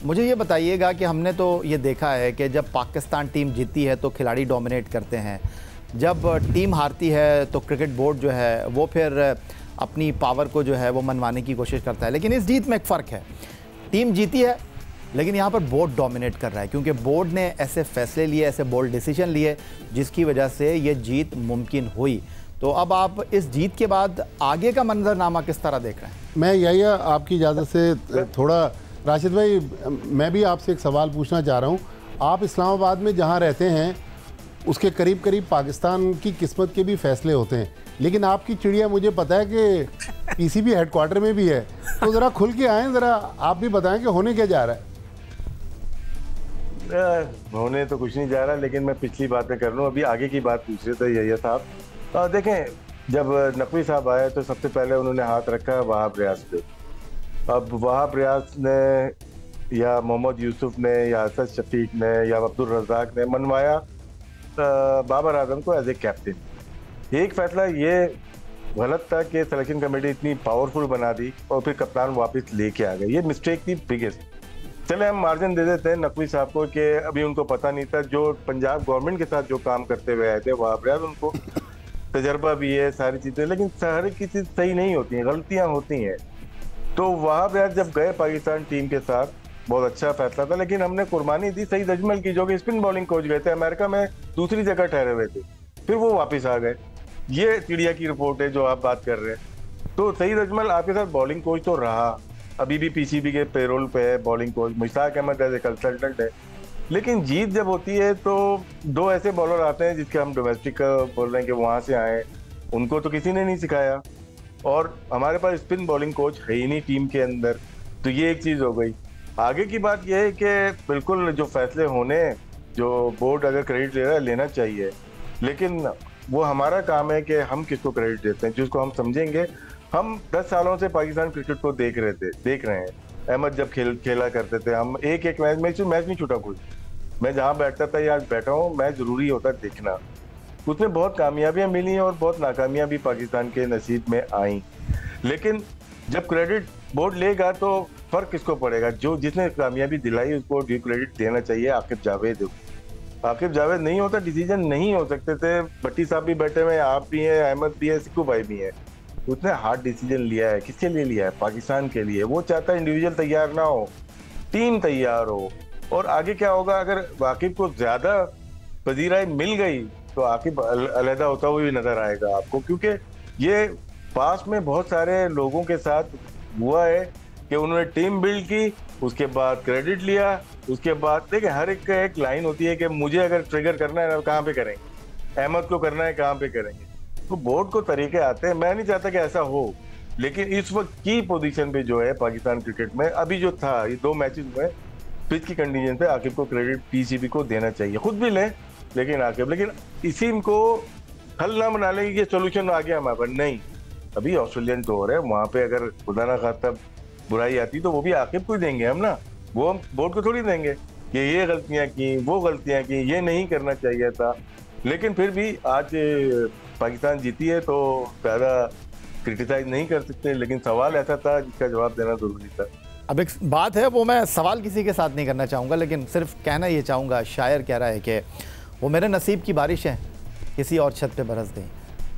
[SPEAKER 1] मुझे ये बताइएगा कि हमने तो ये देखा है कि जब पाकिस्तान टीम जीतती है तो खिलाड़ी डोमिनेट करते हैं, जब टीम हारती है तो क्रिकेट बोर्ड जो है वो फिर अपनी पावर को जो है वो मनवाने की कोशिश करता है। लेकिन इस जीत में एक फ़र्क है, टीम जीती है लेकिन यहाँ पर बोर्ड डोमिनेट कर रहा है, क्योंकि बोर्ड ने ऐसे फैसले लिए, ऐसे बोल्ड डिसीजन लिए जिसकी वजह से ये जीत मुमकिन हुई। तो अब आप इस जीत के बाद आगे का मंजरनामा किस तरह देख रहे हैं?
[SPEAKER 5] मैं यही आपकी इजाज़त से थोड़ा राशिद भाई, मैं भी आपसे एक सवाल पूछना चाह रहा हूँ। आप इस्लामाबाद में जहाँ रहते हैं उसके करीब करीब पाकिस्तान की किस्मत के भी फैसले होते हैं, लेकिन आपकी चिड़िया मुझे पता है कि पीसीबी हेडक्वार्टर में भी है, तो ज़रा खुल के आएँ, ज़रा आप भी बताएं कि होने क्या जा रहा है।
[SPEAKER 2] होने तो कुछ नहीं जा रहा, लेकिन मैं पिछली बातें कर लूँ। अभी आगे की बात पूछ रहे थे यही साहब। देखें, जब नकवी साहब आए तो सबसे पहले उन्होंने हाथ रखा वहाब रियाज पे। अब वहाब रियाज ने या मोहम्मद यूसुफ ने या असद शफीक ने या अब्दुल रज़ाक ने मनवाया बाबर आजम को एज ए कैप्टन। एक फैसला ये गलत था कि सिलेक्शन कमेटी इतनी पावरफुल बना दी और फिर कप्तान वापस लेके आ गए। ये मिस्टेक थी बिगेस्ट। चले हम मार्जिन दे देते हैं नकवी साहब को कि अभी उनको पता नहीं था, जो पंजाब गवर्नमेंट के साथ जो काम करते हुए आए थे वहाब रियाज, उनको तजर्बा भी है सारी चीज़ें, लेकिन हर की चीज़ सही नहीं होती हैं, गलतियाँ होती हैं। तो वहाब रियाज जब गए पाकिस्तान टीम के साथ बहुत अच्छा फैसला था, लेकिन हमने कुर्बानी दी सईद अजमल की, जो कि स्पिन बॉलिंग कोच गए थे, अमेरिका में दूसरी जगह ठहरे हुए थे, फिर वो वापस आ गए। ये चिड़िया की रिपोर्ट है जो आप बात कर रहे हैं। तो सईद अजमल आपके साथ बॉलिंग कोच तो रहा, अभी भी पीसीबी के पेरोल पे है bowling coach, Mushtaq Ahmed as a consultant है, लेकिन जीत जब होती है तो दो ऐसे बॉलर आते हैं जिसके हम डोमेस्टिक बोल रहे हैं कि वहाँ से आए, उनको तो किसी ने नहीं सिखाया, और हमारे पास स्पिन बॉलिंग कोच है ही नहीं टीम के अंदर। तो ये एक चीज़ हो गई। आगे की बात यह है कि बिल्कुल जो फैसले होने, जो बोर्ड अगर क्रेडिट ले रहा है लेना चाहिए, लेकिन वो हमारा काम है कि हम किसको क्रेडिट देते हैं, जिसको हम समझेंगे। हम 10 सालों से पाकिस्तान क्रिकेट को देख रहे हैं। अहमद जब खेला करते थे, हम एक मैच नहीं छूटा कोई। मैं जहाँ बैठता था या आज बैठा हूँ, मैच जरूरी होता देखना। उसमें बहुत कामयाबियां मिली हैं और बहुत नाकामियां भी पाकिस्तान के नसीब में आई। लेकिन जब क्रेडिट बोर्ड लेगा तो फर्क किसको पड़ेगा? जो जिसने कामयाबी दिलाई उसको ड्यू क्रेडिट देना चाहिए। आकिब जावेद नहीं होता, डिसीजन नहीं हो सकते थे। भट्टी साहब भी बैठे हुए हैं, आप भी हैं, अहमद भी है, सिक्कू भाई भी है। उसने हार्ड डिसीजन लिया है। किसके लिए लिया है? पाकिस्तान के लिए। वो चाहता है इंडिविजुअल तैयार ना हो, टीम तैयार हो। और आगे क्या होगा? अगर आकिब को ज्यादा पजीराई मिल गई तो आकिब अलहदा होता हुआ भी नजर आएगा आपको, क्योंकि ये पास में बहुत सारे लोगों के साथ हुआ है कि उन्होंने टीम बिल्ड की, उसके बाद क्रेडिट लिया, उसके बाद देखिए हर एक लाइन होती है कि मुझे अगर ट्रिगर करना है कहाँ पे करेंगे, अहमद को करना है कहाँ पे करेंगे। तो बोर्ड को तरीके आते हैं। मैं नहीं चाहता कि ऐसा हो, लेकिन इस वक्त की पोजीशन पे जो है पाकिस्तान क्रिकेट में अभी जो था, ये 2 मैचेस में पिच की कंडीशन पे आकिब को क्रेडिट पीसीबी को देना चाहिए। खुद भी लें लेकिन आकिब, लेकिन इसी को हल ना बना लेंगे कि सोल्यूशन आ गया हमारे पास। नहीं, अभी ऑस्ट्रेलियन टूर है, वहां पे अगर खुदा ना खास्ता बुराई आती तो वो भी आकिब को देंगे हम ना, वो हम बोर्ड को थोड़ी देंगे कि ये गलतियां की, वो गलतियां की, ये नहीं करना चाहिए था। लेकिन फिर भी आज पाकिस्तान जीती है तो ज्यादा क्रिटिसाइज नहीं कर सकते, लेकिन सवाल ऐसा था जिसका जवाब देना जरूरी था।
[SPEAKER 1] अब एक बात है, वो मैं सवाल किसी के साथ नहीं करना चाहूँगा, लेकिन सिर्फ कहना ये चाहूँगा, शायर कह रहा है कि वो मेरे नसीब की बारिश है, किसी और छत पे बरस गई।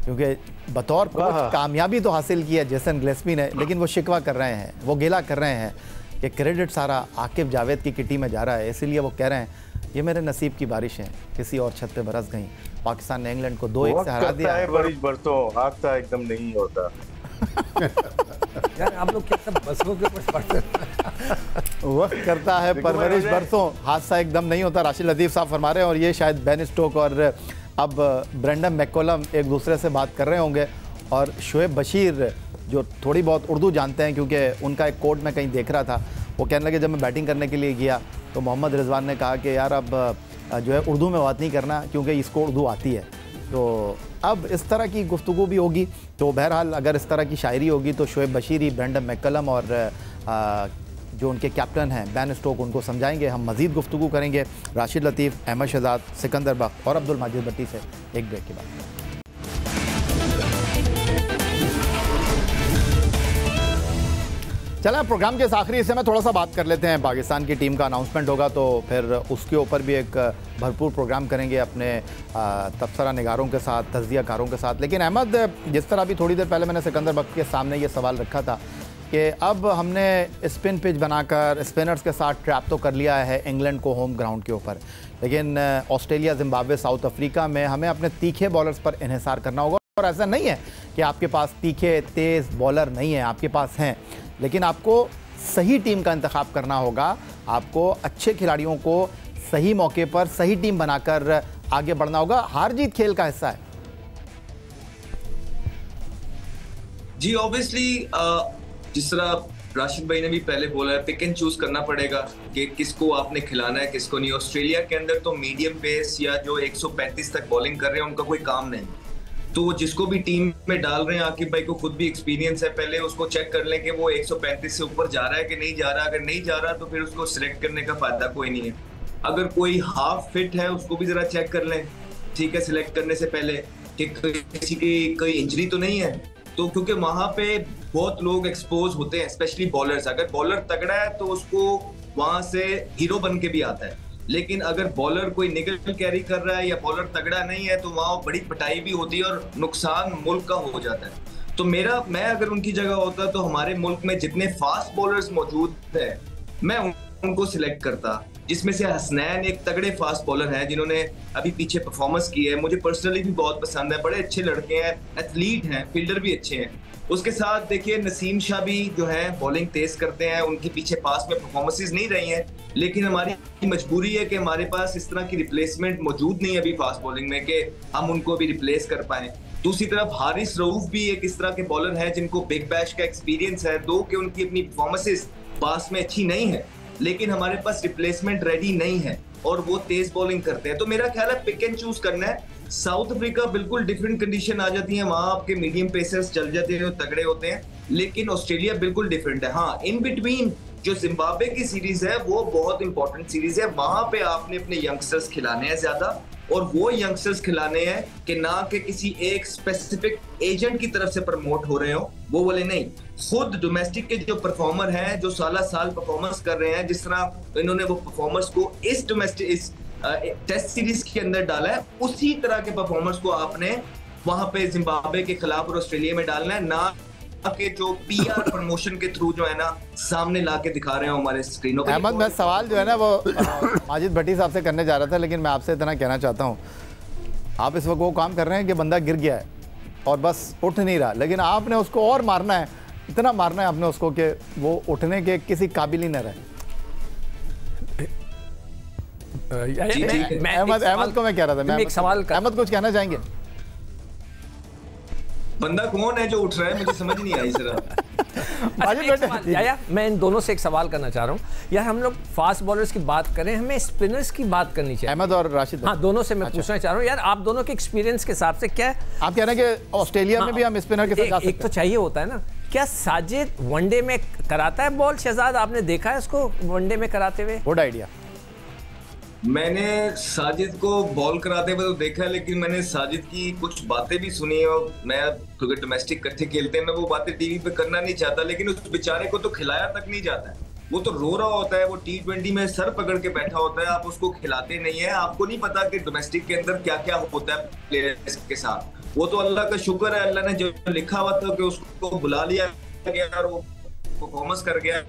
[SPEAKER 1] क्योंकि बतौर कोच कामयाबी तो हासिल की है जेसन गिलेस्पी ने, लेकिन वो शिकवा कर रहे हैं, वो गिला कर रहे हैं कि क्रेडिट सारा आकिब जावेद की किटी में जा रहा है। इसीलिए वो कह रहे हैं ये मेरे नसीब की बारिश है, किसी और छत पे बरस गई। पाकिस्तान ने इंग्लैंड को 2-1 से हरा दिया।
[SPEAKER 2] बारिश बरसों, हादसा एकदम नहीं होता।
[SPEAKER 4] यार आप लोग क्या सब बसों के ऊपर पढ़ते हैं?
[SPEAKER 1] वक्त करता है परवरिश बरसों, हादसा एकदम नहीं होता, राशिद लतीफ़ साहब फरमा रहे हैं। और ये शायद बेन स्टोक और अब ब्रेंडन मैककलम एक दूसरे से बात कर रहे होंगे। और शुएब बशीर जो थोड़ी बहुत उर्दू जानते हैं, क्योंकि उनका एक कोट में कहीं देख रहा था, वो कहने लगे जब मैं बैटिंग करने के लिए गया तो मोहम्मद रिजवान ने कहा कि यार अब जो है उर्दू में बात नहीं करना क्योंकि इसको उर्दू आती है। तो अब इस तरह की गुफ्तगू भी होगी। तो बहरहाल अगर इस तरह की शायरी होगी तो शुएब बशीर ही ब्रेंडन मैककलम और जो उनके कैप्टन हैं बेन स्टोक उनको समझाएंगे। हम मज़ीद गुफ्तगू करेंगे राशिद लतीफ़, अहमद शहजाद, सिकंदर बख्श और अब्दुल माजिद भट्टी से एक ब्रेक के बाद। चलें प्रोग्राम के इस आखिरी हिस्से में थोड़ा सा बात कर लेते हैं। पाकिस्तान की टीम का अनाउंसमेंट होगा तो फिर उसके ऊपर भी एक भरपूर प्रोग्राम करेंगे अपने तबसरा निगारों के साथ, तज्जियाकारों के साथ। लेकिन अहमद, जिस तरह भी थोड़ी देर पहले मैंने सिकंदर बख्श के सामने ये सवाल रखा था कि अब हमने स्पिन पिच बनाकर स्पिनर्स के साथ ट्रैप तो कर लिया है इंग्लैंड को होम ग्राउंड के ऊपर, लेकिन ऑस्ट्रेलिया, जिम्बाब्वे, साउथ अफ्रीका में हमें अपने तीखे बॉलर्स पर इन्हिसार करना होगा। और ऐसा नहीं है कि आपके पास तीखे तेज़ बॉलर नहीं है, आपके पास हैं, लेकिन आपको सही टीम का इंतखाब करना होगा। आपको अच्छे खिलाड़ियों को सही मौके पर सही टीम बनाकर आगे बढ़ना होगा। हार जीत खेल का हिस्सा है।
[SPEAKER 3] जी ऑब्वियसली जिस तरह राशिद भाई ने भी पहले बोला है, पिक एंड चूज करना पड़ेगा कि किसको आपने खिलाना है, किसको नहीं। ऑस्ट्रेलिया के अंदर तो मीडियम पेस या जो 135 तक बॉलिंग कर रहे हैं उनका कोई काम नहीं, तो जिसको भी टीम में डाल रहे हैं, आकिब भाई को खुद भी एक्सपीरियंस है, पहले उसको चेक कर लें कि वो 135 से ऊपर जा रहा है कि नहीं जा रहा। अगर नहीं जा रहा तो फिर उसको सिलेक्ट करने का फायदा कोई नहीं है। अगर कोई हाफ फिट है उसको भी जरा चेक कर लें, ठीक है, सिलेक्ट करने से पहले कि किसी की कोई इंजरी तो नहीं है। तो क्योंकि वहां पे बहुत लोग एक्सपोज होते हैं, स्पेशली बॉलर्स। अगर बॉलर तगड़ा है तो उसको वहां से हीरो बन के भी आता है, लेकिन अगर बॉलर कोई निगल कैरी कर रहा है या बॉलर तगड़ा नहीं है तो वहां बड़ी पिटाई भी होती है और नुकसान मुल्क का हो जाता है। तो मैं अगर उनकी जगह होता तो हमारे मुल्क में जितने फास्ट बॉलर्स मौजूद है मैं उनको सिलेक्ट करता, जिसमें से हसनैन एक तगड़े फास्ट बॉलर हैं जिन्होंने अभी पीछे परफॉर्मेंस की है, मुझे पर्सनली भी बहुत पसंद है, बड़े अच्छे लड़के हैं, एथलीट हैं, फील्डर भी अच्छे हैं। उसके साथ देखिए नसीम शाह भी जो है बॉलिंग तेज करते हैं, उनके पीछे पास में परफॉर्मेंसेस नहीं रही हैं, लेकिन हमारी मजबूरी है कि हमारे पास इस तरह की रिप्लेसमेंट मौजूद नहीं है अभी फास्ट बॉलिंग में कि हम उनको भी रिप्लेस कर पाए। दूसरी तरफ हारिस रऊफ भी एक इस तरह के बॉलर हैं जिनको बिग बैश का एक्सपीरियंस है, दो कि उनकी अपनी परफॉर्मेंसेस पास में अच्छी नहीं है, लेकिन हमारे पास रिप्लेसमेंट रेडी नहीं है और वो तेज बॉलिंग करते हैं। तो मेरा ख्याल है पिक एंड चूज करना है। साउथ अफ्रीका बिल्कुल डिफरेंट कंडीशन आ जाती है, वहां आपके मीडियम पेसर्स चल जाते हैं, तगड़े होते हैं, लेकिन ऑस्ट्रेलिया बिल्कुल डिफरेंट है। हाँ, इन बिटवीन जो जिम्बाब्वे की सीरीज है वो बहुत इंपॉर्टेंट सीरीज है, वहां पे आपने अपने यंगस्टर्स खिलाने हैं ज्यादा, और वो यंगस्टर्स खिलाने हैं कि ना कि किसी एक स्पेसिफिक एजेंट की तरफ से प्रमोट हो रहे हो, वो बोले नहीं, खुद डोमेस्टिक के जो परफॉर्मर हैं, जो साल परफॉर्मेंस कर रहे हैं, जिस तरह इन्होंने वो परफॉर्मर्स को इस टेस्ट सीरीज के अंदर डाला है, उसी तरह के परफॉर्मर्स को आपने वहां पे जिम्बाब्वे के खिलाफ और ऑस्ट्रेलिया में डालना है, ना कि जो पीआर प्रमोशन के थ्रू जो है ना सामने ला के दिखा रहे हो हमारे स्क्रीनों पे।
[SPEAKER 1] अहमद, मैं सवाल जो है ना वो माजिद भट्टी साहब से करने जा रहा था, लेकिन मैं आपसे इतना कहना चाहता हूँ, आप इस वक्त वो काम कर रहे हैं कि बंदा गिर गया है और बस उठ नहीं रहा, लेकिन आपने उसको और मारना है, इतना मारना है आपने उसको कि वो उठने के किसी काबिल ही न रहे। अहमद को मैं कह रहा था,
[SPEAKER 4] एक सवाल
[SPEAKER 1] अहमद कुछ कहना चाहेंगे?
[SPEAKER 3] बंदा कौन है जो उठ रहा है, मुझे समझ नहीं आई
[SPEAKER 4] जरा। मैं इन दोनों से एक सवाल करना चाह रहा हूँ यार, हम लोग फास्ट बॉलर्स की बात करें, हमें स्पिनर्स की बात करनी चाहिए।
[SPEAKER 1] अहमद और राशिद,
[SPEAKER 4] हाँ, दोनों से मैं पूछना चाह रहा हूँ यार, आप दोनों के एक्सपीरियंस के हिसाब से क्या है,
[SPEAKER 1] आप कह रहे हैं कि ऑस्ट्रेलिया में भी हम स्पिनर के साथ
[SPEAKER 4] एक तो चाहिए होता है ना, क्या साजिद वनडे में कराता है बॉल? शहजाद, आपने देखा है उसको वनडे में कराते हुए?
[SPEAKER 1] Good idea.
[SPEAKER 3] मैंने साजिद को बॉल कराते हुए तो देखा है, लेकिन मैंने साजिद की कुछ बातें भी सुनी है, और मैं क्योंकि डोमेस्टिक इकट्ठे खेलते हैं, मैं वो बातें टीवी पे करना नहीं चाहता, लेकिन उस बेचारे को तो खिलाया तक नहीं जाता है, वो तो रो रहा होता है, वो T20 में सर पकड़ के बैठा होता है, आप उसको खिलाते नहीं है, आपको नहीं पता कि डोमेस्टिक के अंदर क्या क्या होता है प्लेयर्स के साथ। वो तो अल्लाह का शुक्र है, अल्लाह ने जो लिखा हुआ था कि उसको बुला लिया गया और वो परफॉर्मेंस कर गया।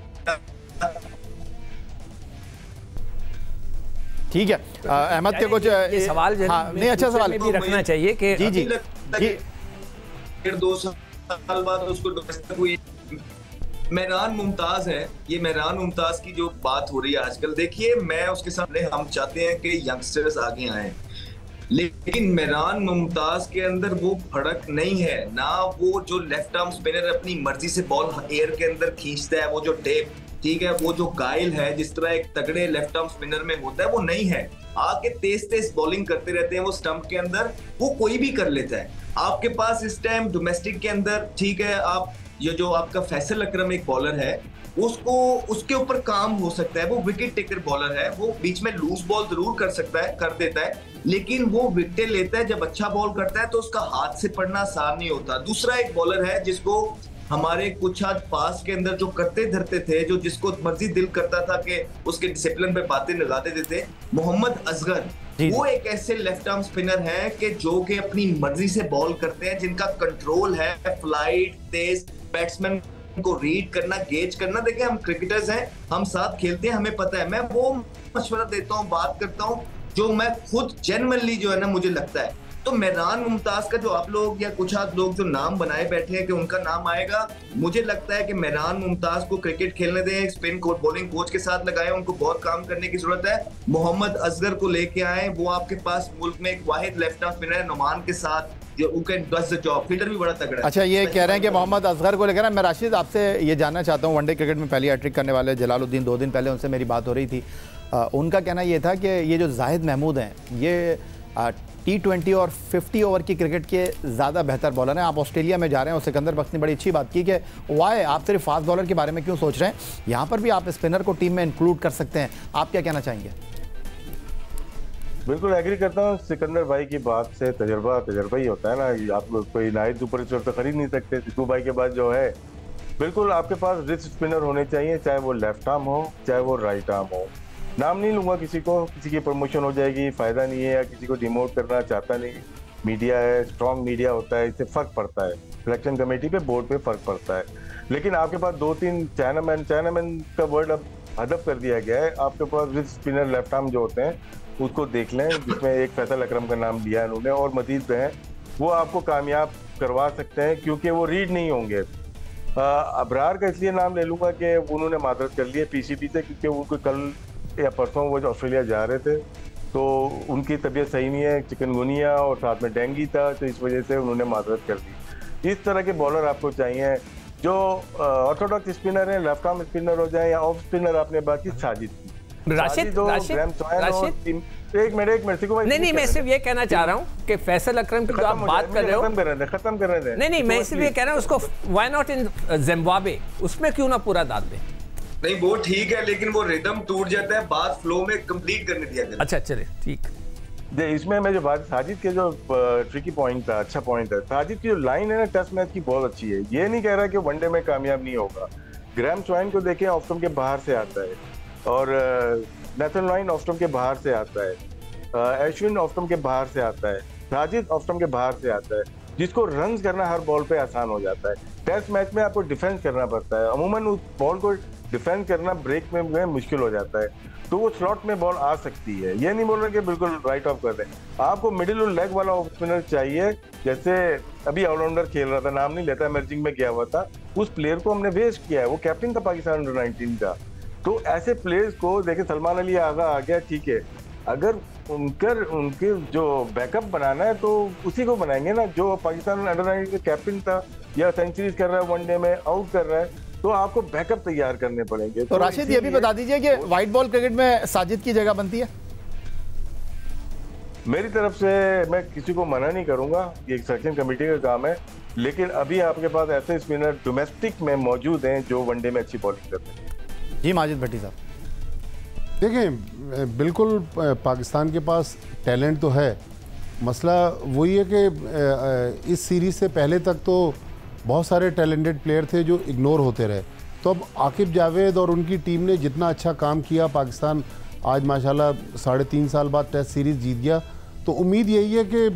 [SPEAKER 1] ठीक है, अहमद के कुछ
[SPEAKER 4] ये सवाल जो
[SPEAKER 1] हाँ, नहीं, अच्छा सवाल
[SPEAKER 4] भी रखना चाहिए कि
[SPEAKER 1] जी जी
[SPEAKER 3] फिर 2 साल बाद उसको डोमेस्टिक हुई। मेहरान मुमताज है, ये मेहरान मुमताज की जो बात हो रही है आजकल, देखिए मैं उसके सामने, हम चाहते हैं कि यंगस्टर्स आगे आए, लेकिन मेहरान मुमताज के अंदर वो फर्क नहीं है, ना वो जो लेफ्ट आर्म स्पिनर अपनी मर्जी से बॉल एयर के अंदर खींचता है, वो जो टेप, ठीक है, वो जो गाइल है जिस तरह एक तगड़े लेफ्ट आर्म स्पिनर में होता है, वो नहीं है। आके तेज तेज बॉलिंग करते रहते हैं वो स्टंप के अंदर, वो कोई भी कर लेता है। आपके पास इस टाइम डोमेस्टिक के अंदर, ठीक है, आप ये जो आपका फैसल अकरम एक बॉलर है, उसको उसके ऊपर काम हो सकता है, वो विकेट टेकर बॉलर है, वो बीच में लूज बॉल जरूर कर सकता है, कर देता है, लेकिन वो विकेट लेता है, जब अच्छा बॉल करता है तो उसका हाथ से पड़ना आसान नहीं होता। दूसरा एक बॉलर है जिसको हमारे कुछ आज पास के अंदर जो करते धरते थे, जो जिसको मर्जी दिल करता था कि उसके डिसिप्लिन पे बातें लगा देते थे, मोहम्मद असगर, वो एक ऐसे लेफ्ट आर्म स्पिनर है कि जो कि अपनी मर्जी से बॉल करते हैं, जिनका कंट्रोल है, फ्लाइट तेज, बैट्समैन को रीड करना, गेज करना। देखिए हम क्रिकेटर्स हैं, हम साथ खेलते हैं, हमें पता है, मैं वो मशवरा देता हूँ, बात करता हूँ जो मैं खुद जेन्युइनली जो है ना मुझे लगता है। तो मेहरान मुमताज का जो आप लोग या कुछ आध लोग जो नाम बनाए बैठे हैं कि उनका नाम आएगा, मुझे लगता है कि मेहरान मुमताज को क्रिकेट खेलने दें, स्पिन कोच, बॉलिंग कोच के साथ लगाएं, उनको बहुत काम करने की जरूरत है। मोहम्मद असगर को लेके आए, वो आपके पास मुल्क में एक वाहिद लेफ्ट आर्म स्पिनर है नुमान के साथ, जो who can does the job, fielder भी बड़ा तगड़ा है।
[SPEAKER 1] अच्छा, ये कह रहे हैं कि मोहम्मद असगर को लेकर मैं राशिद आपसे ये जानना चाहता हूँ, वनडे क्रिकेट में पहली हैट्रिक करने वाले जलालुद्दीन, 2 दिन पहले उनसे मेरी बात हो रही थी, उनका कहना ये था कि ये जो जाहिद महमूद हैं, ये T20 और 50 ओवर की क्रिकेट के ज़्यादा बेहतर बॉलर हैं। आप ऑस्ट्रेलिया में जा रहे हैं, और सिकंदर बख्श ने बड़ी अच्छी बात की कि वाई आप सिर्फ फास्ट बॉलर के बारे में क्यों सोच रहे हैं, यहाँ पर भी आप स्पिनर को टीम में इंक्लूड कर सकते हैं। आप क्या कहना चाहेंगे?
[SPEAKER 2] बिल्कुल एग्री करता हूँ सिकंदर भाई की बात से। तजर्बा ही होता है ना, आप कोई नाइट सुपर स्टोर तो खरीद नहीं सकते। सिद्धू भाई के बाद जो है, बिल्कुल आपके पास रिस्ट स्पिनर होने चाहिए, चाहे वो लेफ्ट आर्म हो चाहे वो राइट आर्म हो। नाम नहीं लूंगा किसी को, किसी की प्रमोशन हो जाएगी, फायदा नहीं है, या किसी को डिमोट करना चाहता नहीं। मीडिया है, स्ट्रॉन्ग मीडिया होता है, इससे फर्क पड़ता है, सिलेक्शन कमेटी पे, बोर्ड पे फर्क पड़ता है। लेकिन आपके पास 2-3 चाइनामैन का वर्ड अब हदफ कर दिया गया है। आपके पास रिस्ट स्पिनर लेफ्ट आर्म जो होते हैं उसको देख लें, जिसमें एक फैसल अकरम का नाम दिया है उन्होंने, और मजीद पे हैं, वो आपको कामयाब करवा सकते हैं, क्योंकि वो रीड नहीं होंगे। अबरार का इसलिए नाम ले लूंगा कि उन्होंने मादरत कर लिया पीसीबी से, क्योंकि उनको कल या परसों वो जो ऑस्ट्रेलिया जा रहे थे तो उनकी तबीयत सही नहीं है, चिकनगुनिया और साथ में डेंगू था, तो इस वजह से उन्होंने मादरत कर दी। इस तरह के बॉलर आपको चाहिए जो ऑर्थोडॉक्स स्पिनर हैं, लेफ्ट आर्म स्पिनर हो जाए या ऑफ स्पिनर। आपने बात की साजिद की,
[SPEAKER 4] राशिद
[SPEAKER 2] एक मिनट सिको भाई,
[SPEAKER 4] नहीं, मैं सिर्फ ये कहना चाह रहा हूँ कि फैसल अकरम की जो आप बात कर रहे हो,
[SPEAKER 2] खत्म कर रहे थे।
[SPEAKER 4] नहीं, मैं सिर्फ ये कह रहा हूँ उसको व्हाई नॉट इन जिम्बाब्वे, उसमें क्यों ना पूरा दाद दे।
[SPEAKER 3] नहीं वो ठीक है, लेकिन वो रिदम टूट जाता है, बात फ्लो में कंप्लीट करने दिया जाता है।
[SPEAKER 4] अच्छा चले ठीक।
[SPEAKER 2] इसमें मैं जो बात साजिद के जो ट्रिकी पॉइंट था, अच्छा पॉइंट है, साजिद की जो लाइन है ना टेस्ट मैच की बहुत अच्छी है। ये नहीं कह रहा कि वनडे में कामयाब नहीं होगा। ग्राहम स्वाइन को देखें, ऑफ स्टंप के बाहर से आता है, और नेथन लाइन ऑफ स्टंप के बाहर से आता है, अश्विन ऑफ स्टंप के बाहर से आता है, साजिद ऑफ स्टंप के बाहर से आता है, जिसको रन करना हर बॉल पे आसान हो जाता है। टेस्ट मैच में आपको डिफेंस करना पड़ता है, अमूमन उस बॉल को डिफेंस करना ब्रेक में मुश्किल हो जाता है, तो वो स्लॉट में बॉल आ सकती है। ये नहीं बोल रहा कि बिल्कुल राइट ऑफ कर दें, आपको मिडिल और लेग वाला ऑफ स्पिनर चाहिए। जैसे अभी ऑलराउंडर खेल रहा था, नाम नहीं लेता, इमर्जिंग में गया हुआ था, उस प्लेयर को हमने वेस्ट किया है, वो कैप्टन था पाकिस्तान अंडर 19 का। तो ऐसे प्लेयर्स को देखें, सलमान अली आगा आ गया, ठीक है, अगर उनके जो बैकअप बनाना है तो उसी को बनाएंगे ना, जो पाकिस्तान अंडर 19 का कैप्टन था या सेंचुरीज कर रहा है, वनडे में आउट कर रहा है, तो आपको बैकअप तैयार करने पड़ेंगे।
[SPEAKER 1] तो राशिद ये भी बता दीजिए कि व्हाइट बॉल क्रिकेट में साजिद की जगह बनती है?
[SPEAKER 2] मेरी तरफ से मैं किसी को मना नहीं करूंगा, ये एक सिलेक्शन कमेटी का काम है, लेकिन अभी आपके पास ऐसे स्पिनर डोमेस्टिक में मौजूद हैं जो वनडे में अच्छी बॉलिंग करते हैं। जी
[SPEAKER 1] माजिद भट्टी साहब,
[SPEAKER 5] देखें बिल्कुल पाकिस्तान के पास टैलेंट तो है, मसला वही है कि इस सीरीज़ से पहले तक तो बहुत सारे टैलेंटेड प्लेयर थे जो इग्नोर होते रहे। तो अब आकिब जावेद और उनकी टीम ने जितना अच्छा काम किया, पाकिस्तान आज माशाल्लाह 3.5 साल बाद टेस्ट सीरीज़ जीत गया, तो उम्मीद यही है कि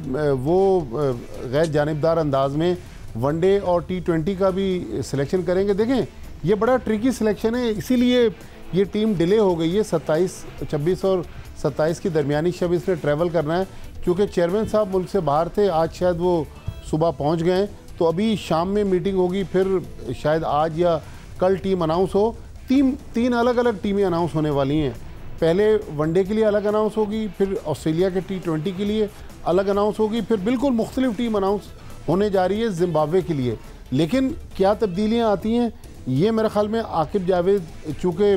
[SPEAKER 5] वो गैर जानिबदार अंदाज में वनडे और T20 का भी सिलेक्शन करेंगे। देखें ये बड़ा ट्रिकी सिलेक्शन है, इसीलिए ये टीम डिले हो गई है। 26 और 27 की दरमियानी शब इसने ट्रैवल करना है, क्योंकि चेयरमैन साहब मुल्क से बाहर थे, आज शायद वो सुबह पहुंच गए, तो अभी शाम में मीटिंग होगी, फिर शायद आज या कल टीम अनाउंस हो। तीन अलग अलग टीमें अनाउंस होने वाली हैं। पहले वनडे के लिए अलग अनाउंस होगी, फिर ऑस्ट्रेलिया के T20 के लिए अलग अनाउंस होगी, फिर बिल्कुल मुख्तलिफ टीम अनाउंस होने जा रही है जिम्बाब्वे के लिए। लेकिन क्या तब्दीलियाँ आती हैं, ये मेरे ख्याल में आकिब जावेद चूँकि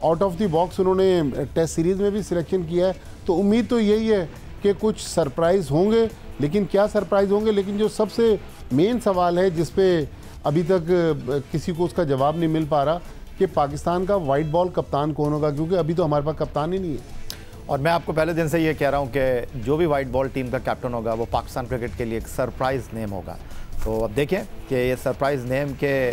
[SPEAKER 5] आउट ऑफ द बॉक्स उन्होंने टेस्ट सीरीज़ में भी सिलेक्शन किया है, तो उम्मीद तो यही है कि कुछ सरप्राइज़ होंगे। लेकिन क्या सरप्राइज़ होंगे, लेकिन जो सबसे मेन सवाल है जिस पे अभी तक किसी को उसका जवाब नहीं मिल पा रहा कि पाकिस्तान का वाइट बॉल कप्तान कौन होगा, क्योंकि अभी तो हमारे पास कप्तान ही नहीं है।
[SPEAKER 1] और मैं आपको पहले दिन से ये कह रहा हूँ कि जो भी वाइट बॉल टीम का कैप्टन होगा वो पाकिस्तान क्रिकेट के लिए एक सरप्राइज़ नेम होगा। तो अब देखें कि ये सरप्राइज़ नेम के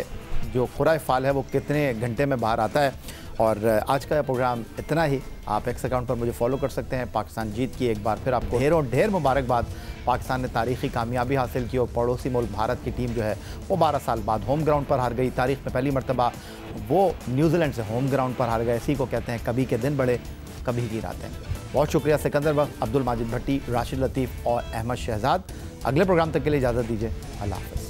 [SPEAKER 1] जो खुरा फाल है वो कितने घंटे में बाहर आता है। और आज का प्रोग्राम इतना ही। आप एक्स अकाउंट पर मुझे फॉलो कर सकते हैं। पाकिस्तान जीत की एक बार फिर आपको ढेर मुबारकबाद। पाकिस्तान ने तारीखी कामयाबी हासिल की और पड़ोसी मुल्क भारत की टीम जो है वो 12 साल बाद होम ग्राउंड पर हार गई। तारीख में पहली मरतबा वो न्यूजीलैंड से होम ग्राउंड पर हार गए। इसी को कहते हैं कभी के दिन बड़े कभी की रातें। बहुत शुक्रिया सिकंदर वक्त, अब्दुल माजिद भट्टी, राशिद लतीफ़ और अहमद शहजाद। अगले प्रोग्राम तक के लिए इजाज़त दीजिए। अल्लाह हाफ़िज़।